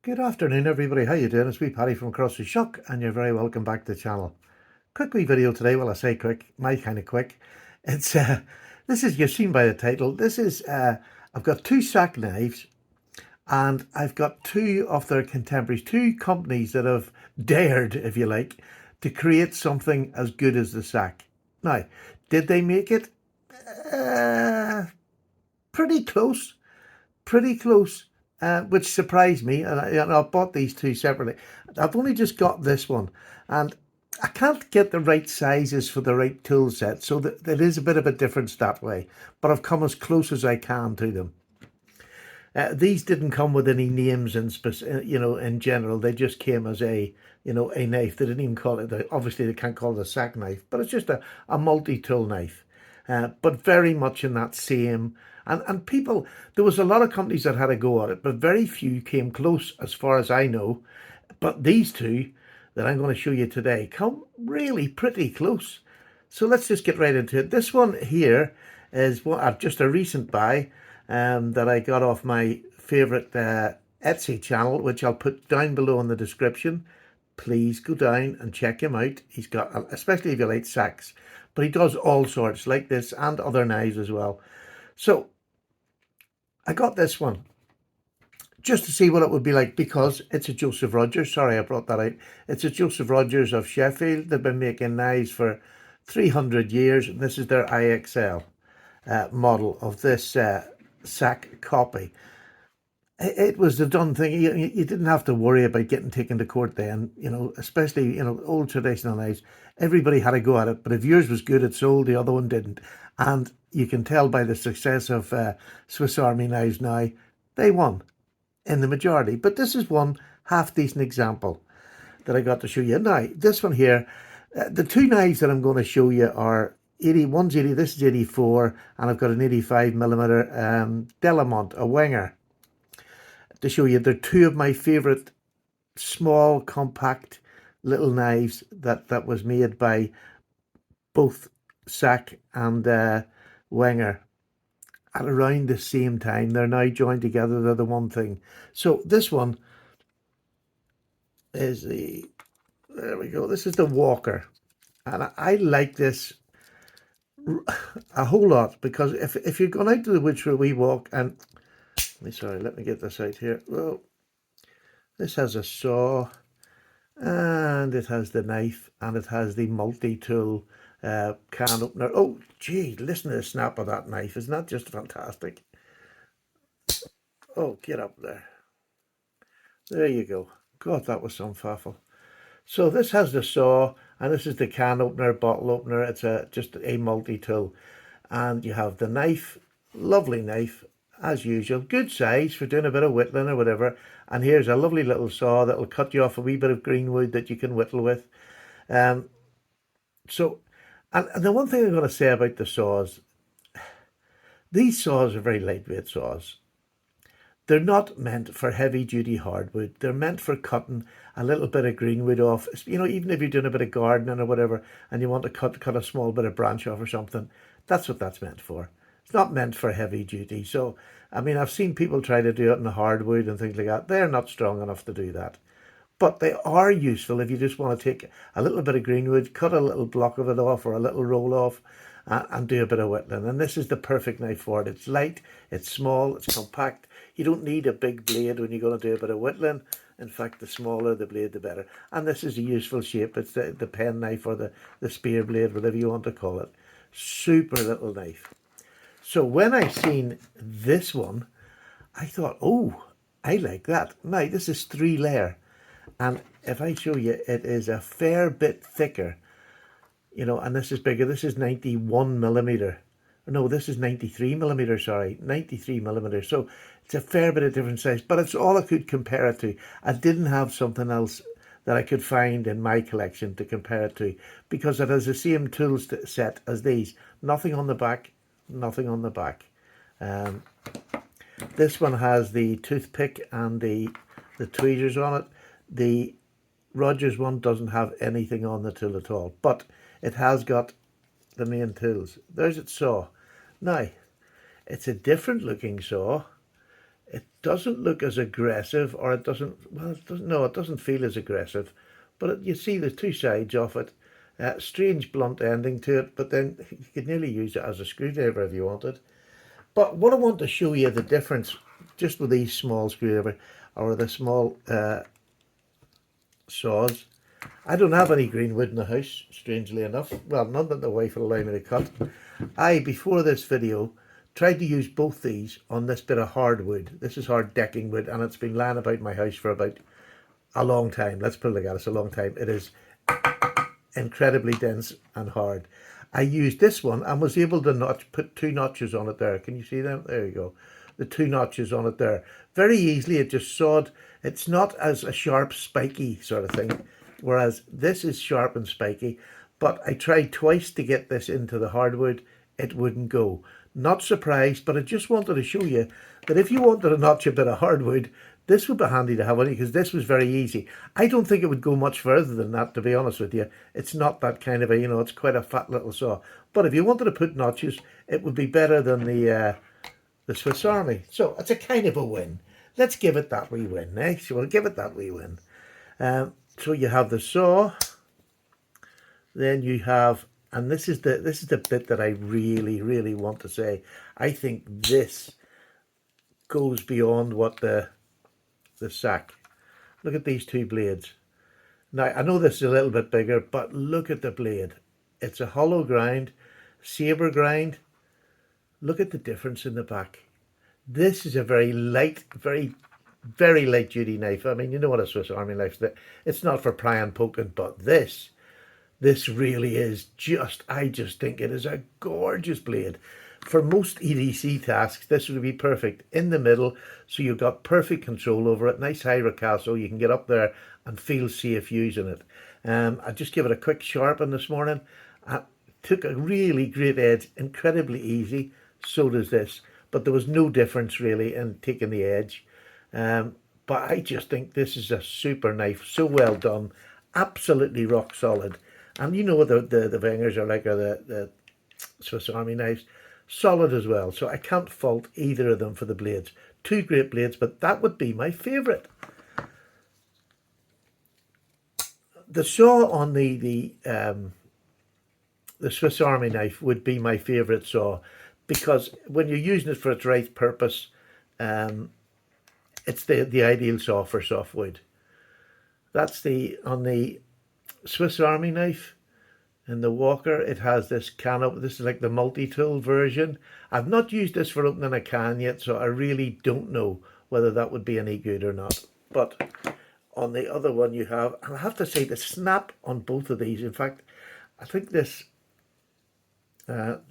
Good afternoon, everybody. How you doing? It's me, Paddy from across the Shock, and you're very welcome back to the channel. Quick wee video today. Well, I say quick, my kind of quick. It's this is, you've seen by the title. This is I've got two SAK knives, and I've got two of their contemporaries, two companies that have dared, if you like, to create something as good as the SAK. Now, did they make it? Uh, Pretty close. Pretty close, which surprised me. And I bought these two separately. I've only just got this one, and I can't get the right sizes for the right tool set, so that it is a bit of a difference that way. But I've come as close as I can to them. These didn't come with any names in general. They just came as a knife. They didn't even call it. Obviously, they can't call it a sack knife, but it's just a multi-tool knife. But very much in that same. And people, there was a lot of companies that had a go at it, but very few came close, as far as I know. But these two that I'm going to show you today come really pretty close. So let's just get right into it. This one here is just a recent buy that I got off my favourite Etsy channel, which I'll put down below in the description. Please go down and check him out. He's got, especially if you like sacks, but he does all sorts like this and other knives as well. So I got this one just to see what it would be like, because it's a Joseph Rogers. Sorry, I brought that out. It's a Joseph Rogers of Sheffield. They've been making knives for 300 years. And this is their IXL model of this SAK copy. It was the done thing. You didn't have to worry about getting taken to court then, especially, old traditional knives. Everybody had a go at it, but if yours was good, it sold, the other one didn't. And you can tell by the success of Swiss Army knives now, they won in the majority. But this is one half decent example that I got to show you. Now, this one here, the two knives that I'm going to show you are 80, one's 80, this is 84, and I've got an 85 millimeter Delamont, a Wenger, to show you. They're two of my favorite small, compact little knives that was made by both SAK and Wenger at around the same time. They're now joined together. They're the one thing. So this one is there we go. This is the Walker. And I like this a whole lot, because if you're going out to the woods for a wee walk, and let me get this out here. Well, this has a saw, and it has the knife, and it has the multi-tool can opener. Oh, gee, listen to the snap of that knife. Isn't that just fantastic? Oh, get up there. There you go. God, that was some faffle. So this has the saw, and this is the can opener, bottle opener. It's just a multi-tool. And you have the knife, lovely knife, as usual. Good size for doing a bit of whittling or whatever. And here's a lovely little saw that'll cut you off a wee bit of green wood that you can whittle with. So, and the one thing I'm going to say about the saws, these saws are very lightweight saws. They're not meant for heavy duty hardwood. They're meant for cutting a little bit of greenwood off. Even if you're doing a bit of gardening or whatever, and you want to cut a small bit of branch off or something, that's what that's meant for. It's not meant for heavy duty. So, I've seen people try to do it in the hardwood and things like that. They're not strong enough to do that. But they are useful if you just want to take a little bit of greenwood, cut a little block of it off or a little roll off, and do a bit of whittling. And this is the perfect knife for it. It's light, it's small, it's compact. You don't need a big blade when you're going to do a bit of whittling. In fact, the smaller the blade, the better. And this is a useful shape. It's the pen knife or the spear blade, whatever you want to call it. Super little knife. So when I seen this one, I thought, oh, I like that. Now, this is 3-layer. And if I show you, it is a fair bit thicker, and this is bigger. This is 91 millimeter. No, this is 93 millimeter, sorry, 93 millimeter. So it's a fair bit of different size, but it's all I could compare it to. I didn't have something else that I could find in my collection to compare it to, because it has the same tool set as these. Nothing on the back, nothing on the back. This one has the toothpick and the tweezers on it. The Rogers one doesn't have anything on the tool at all, but it has got the main tools. There's its saw. Now, it's a different looking saw. It doesn't look as aggressive, or it doesn't, well, it doesn't, no, it doesn't feel as aggressive, but you see the two sides of it. Strange blunt ending to it, but then you could nearly use it as a screwdriver if you wanted. But what I want to show you the difference just with these small screwdriver or the small saws. I don't have any green wood in the house, strangely enough. Well, none that the wife will allow me to cut. Before this video, tried to use both these on this bit of hardwood. This is hard decking wood, and it's been lying about my house for about a long time. Let's put it like that, it's a long time. It is incredibly dense and hard. I used this one and was able to put two notches on it there. Can you see them? There you go. The two notches on it there. Very easily, it just sawed. It's not as a sharp, spiky sort of thing, whereas this is sharp and spiky. But I tried twice to get this into the hardwood. It wouldn't go. Not surprised, but I just wanted to show you that if you wanted to notch a bit of hardwood, this would be handy to have on you, because this was very easy. I don't think it would go much further than that, to be honest with you. It's not that kind of a, it's quite a fat little saw. But if you wanted to put notches, it would be better than the Swiss Army. So it's a kind of a win. Let's give it that wee win, eh? So we'll give it that wee win. So you have the saw, then you have, and this is the bit that I really, really want to say. I think this goes beyond what the sack. Look at these two blades. Now, I know this is a little bit bigger, but look at the blade. It's a hollow grind, saber grind. Look at the difference in the back. This is a very light, very, very light duty knife. I mean, you know what a Swiss Army knife is. It's not for prying, poking, but this really is just, I just think it is a gorgeous blade. For most EDC tasks, this would be perfect in the middle, so you've got perfect control over it. Nice high ricasso, you can get up there and feel safe using it. I just give it a quick sharpen this morning. I took a really great edge, incredibly easy. So does this, but there was no difference really in taking the edge. But I just think this is a super knife, so well done, absolutely rock solid. And you know what the Wengers are like, or the Swiss Army knives. Solid as well, so I can't fault either of them for the blades. Two great blades, but that would be my favourite. The saw on the Swiss Army knife would be my favourite saw, because when you're using it for its right purpose, it's the ideal saw for softwood. That's on the Swiss Army knife. In the Walker, it has this can opener. This is like the multi-tool version. I've not used this for opening a can yet, so I really don't know whether that would be any good or not. But on the other one you have, and I have to say the snap on both of these, in fact, I think this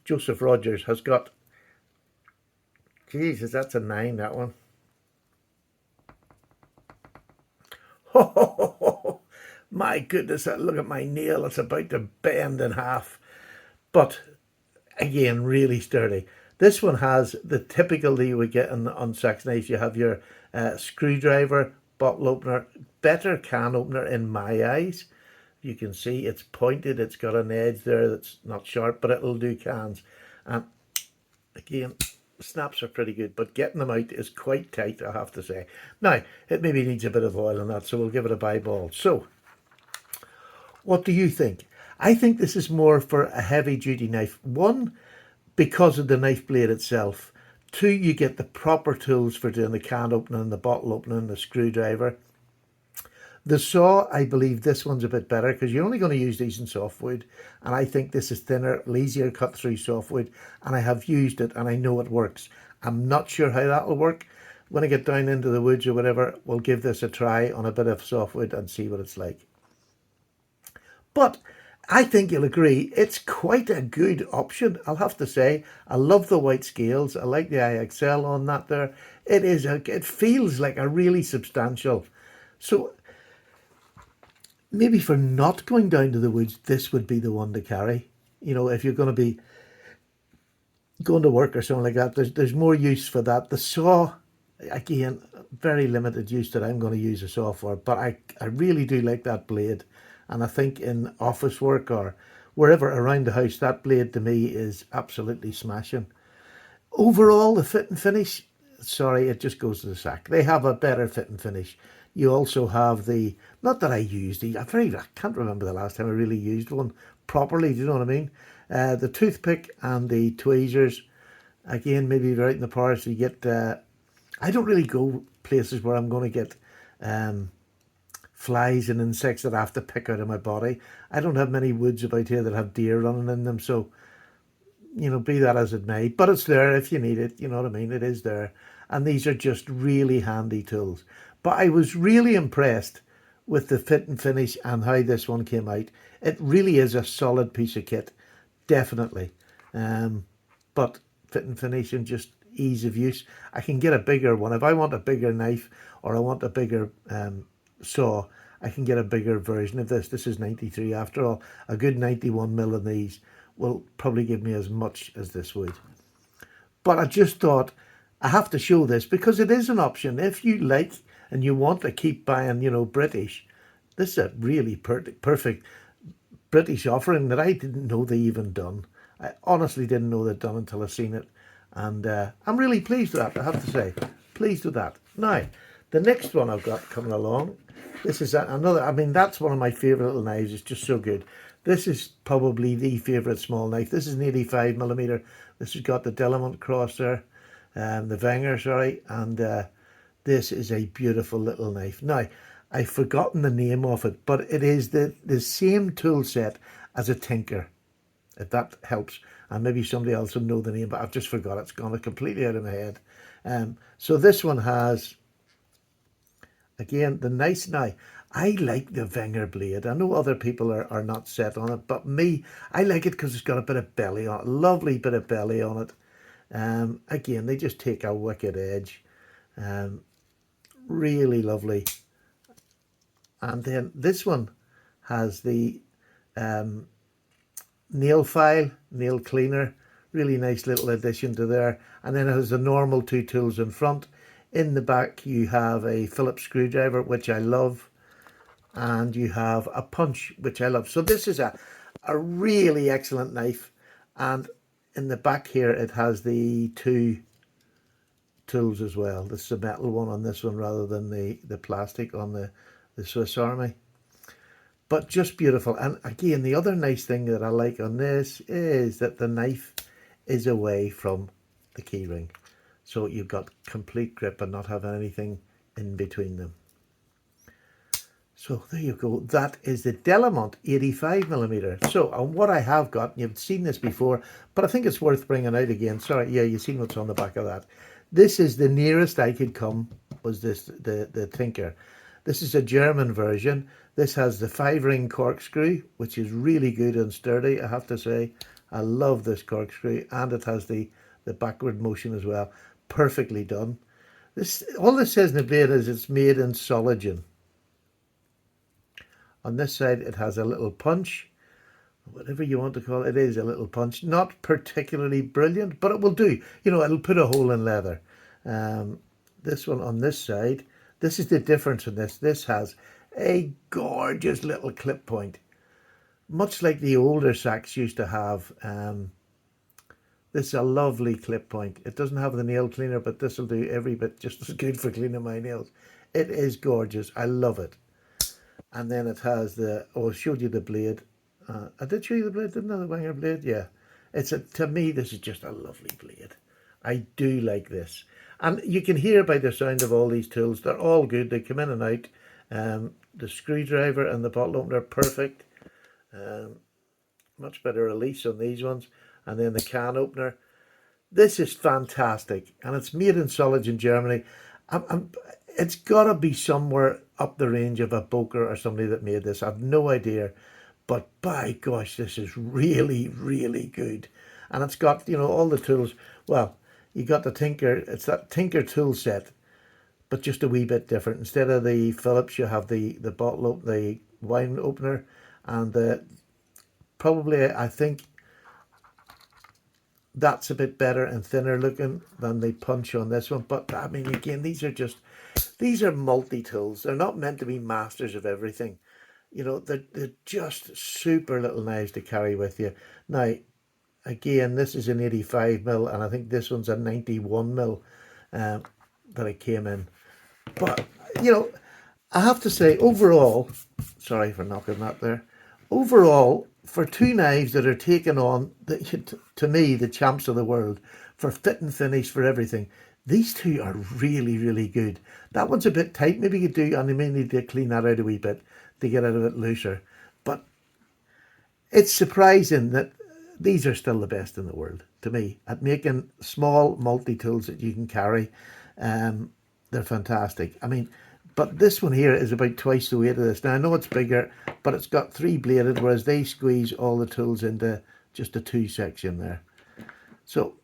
Joseph Rogers has got, Jesus, that's a 9, that one. Oh, my goodness, look at my nail. It's about to bend in half. But again, really sturdy. This one has the typical that you would get on Sax knives. You have your screwdriver, bottle opener, better can opener in my eyes. You can see it's pointed. It's got an edge there that's not sharp, but it'll do cans. And again, snaps are pretty good, but getting them out is quite tight, I have to say. Now, it maybe needs a bit of oil on that, so we'll give it a bye ball. So, what do you think? I think this is more for a heavy duty knife. One, because of the knife blade itself. Two, you get the proper tools for doing the can opening, the bottle opening, the screwdriver. The saw, I believe this one's a bit better, because you're only going to use these in softwood, and I think this is thinner, easier cut through softwood, and I have used it and I know it works. I'm not sure how that will work. When I get down into the woods or whatever, we'll give this a try on a bit of softwood and see what it's like. But I think you'll agree, it's quite a good option, I'll have to say. I love the white scales. I like the IXL on that there. It feels like a really substantial. So maybe for not going down to the woods, this would be the one to carry. You know, if you're going to be going to work or something like that, there's more use for that. The saw, again, very limited use that I'm going to use a saw for, but I really do like that blade. And I think in office work or wherever around the house, that blade to me is absolutely smashing. Overall, the fit and finish, sorry, it just goes to the sack. They have a better fit and finish. You also have the, not that I used these, I can't remember the last time I really used one properly, do you know what I mean? The toothpick and the tweezers, again, maybe right in the parts you get, I don't really go places where I'm going to get flies and insects that I have to pick out of my body. I don't have many woods about here that have deer running in them, so be that as it may, but it's there if you need it, you know what I mean? It is there. And these are just really handy tools. But I was really impressed with the fit and finish and how this one came out. It really is a solid piece of kit, definitely. But fit and finish and just ease of use. I can get a bigger one. If I want a bigger knife or I want a bigger saw, I can get a bigger version of this. This is 93 after all. A good 91 mil of these will probably give me as much as this would. But I just thought I have to show this because it is an option. If you like and you want to keep buying, British, this is a really perfect British offering that I didn't know they even done. I honestly didn't know they'd done until I seen it. And I'm really pleased with that, I have to say. Pleased with that. Now, the next one I've got coming along, this is another, I mean, that's one of my favourite little knives. It's just so good. This is probably the favourite small knife. This is an 85mm. This has got the Delamont cross there, the Wenger, sorry, and this is a beautiful little knife. Now, I've forgotten the name of it, but it is the same tool set as a Tinker, if that helps. And maybe somebody else will know the name, but I've just forgot. It's gone completely out of my head. So this one has, again, the nice, now, I like the Wenger blade. I know other people are not set on it, but me, I like it because it's got a bit of belly on it, lovely bit of belly on it. Again, they just take a wicked edge. Really lovely. And then this one has the nail file, nail cleaner, really nice little addition to there. And then it has the normal two tools in front. In the back you have a Phillips screwdriver, which I love, and you have a punch, which I love. So this is a really excellent knife. And in the back here it has the two tools as well. This is a metal one on this one rather than the plastic on the Swiss Army. But just beautiful. And again, the other nice thing that I like on this is that the knife is away from the keyring. So you've got complete grip and not having anything in between them. So there you go. That is the Delamont 85mm. So on what I have got, you've seen this before, but I think it's worth bringing out again. Sorry, yeah, you've seen what's on the back of that. This is the nearest I could come, was this the Tinker. This is a German version. This has the 5-ring corkscrew, which is really good and sturdy, I have to say. I love this corkscrew, and it has the backward motion as well. Perfectly done. All this says in the blade is it's made in Soligen. On this side it has a little punch, whatever you want to call it. It is a little punch, not particularly brilliant, but it will do. It'll put a hole in leather. This one on this side, this is the difference in this. This has a gorgeous little clip point, much like the older sacks used to have. This is a lovely clip point. It doesn't have the nail cleaner, but this will do every bit just as good for cleaning my nails. It is gorgeous. I love it. And then it has I showed you the blade. I did show you the blade, didn't I? The Wenger blade, yeah. To me, this is just a lovely blade. I do like this. And you can hear by the sound of all these tools, they're all good. They come in and out. The screwdriver and the bottle opener, perfect. Much better release on these ones. And then the can opener. This is fantastic. And it's made in Soligen in Germany. It's got to be somewhere up the range of a Boker or somebody that made this. I've no idea. But by gosh, this is really, really good. And it's got, all the tools. Well, you got the Tinker. It's that Tinker tool set, but just a wee bit different. Instead of the Phillips, you have the the wine opener, and probably, I think, that's a bit better and thinner looking than the punch on this one. But I mean, again, these are multi-tools. They're not meant to be masters of everything. They're just super little knives to carry with you. Now, again, this is an 85mm, and I think this one's a 91mm. that it came in. But, you know, I have to say, overall, sorry for knocking that there, overall, for two knives that are taking on, to me, the champs of the world, for fit and finish, for everything, these two are really, really good. That one's a bit tight, maybe you do, and you may need to clean that out a wee bit to get it a bit looser. But it's surprising that these are still the best in the world, to me, at making small multi-tools that you can carry. They're fantastic. I mean, but this one here is about twice the weight of this. Now, I know it's bigger, but it's got three bladed, whereas they squeeze all the tools into just a two section there. So,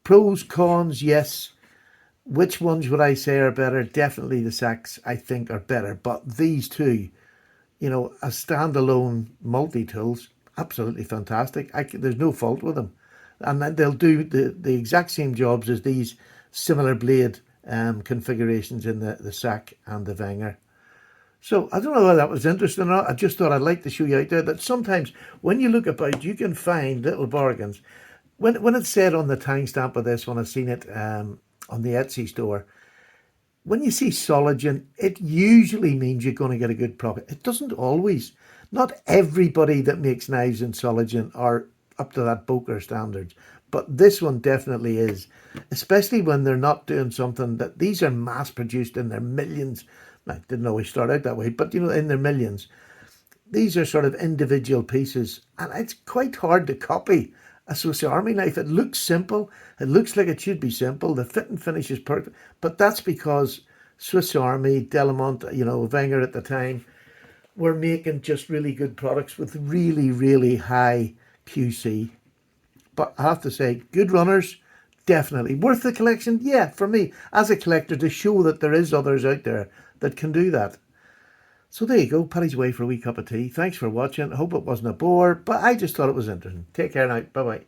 pros, cons, yes. Which ones would I say are better? Definitely the Saks, I think, are better. But these two, you know, as standalone multi-tools, absolutely fantastic. There's no fault with them. And then they'll do the exact same jobs as these similar blade configurations in the Sak and the Wenger. So I don't know whether that was interesting or not. I just thought I'd like to show you out there that sometimes when you look about, you can find little bargains. When it said on the timestamp of this, when I seen it on the Etsy store, when you see Soligen, it usually means you're going to get a good profit. It doesn't always. Not everybody that makes knives in Soligen are up to that Boker standards, but this one definitely is, especially when they're not doing something that these are mass produced in their millions. I didn't always start out that way, but you know, in their millions. These are sort of individual pieces, and it's quite hard to copy a Swiss Army knife. It looks simple. It looks like it should be simple. The fit and finish is perfect, but that's because Swiss Army, Delamont, you know, Wenger at the time, were making just really good products with really, really high QC. But I have to say, good runners, definitely. Worth the collection? Yeah, for me, as a collector, to show that there is others out there that can do that. So there you go, Paddy's away for a wee cup of tea. Thanks for watching. I hope it wasn't a bore, but I just thought it was interesting. Take care now. Bye-bye.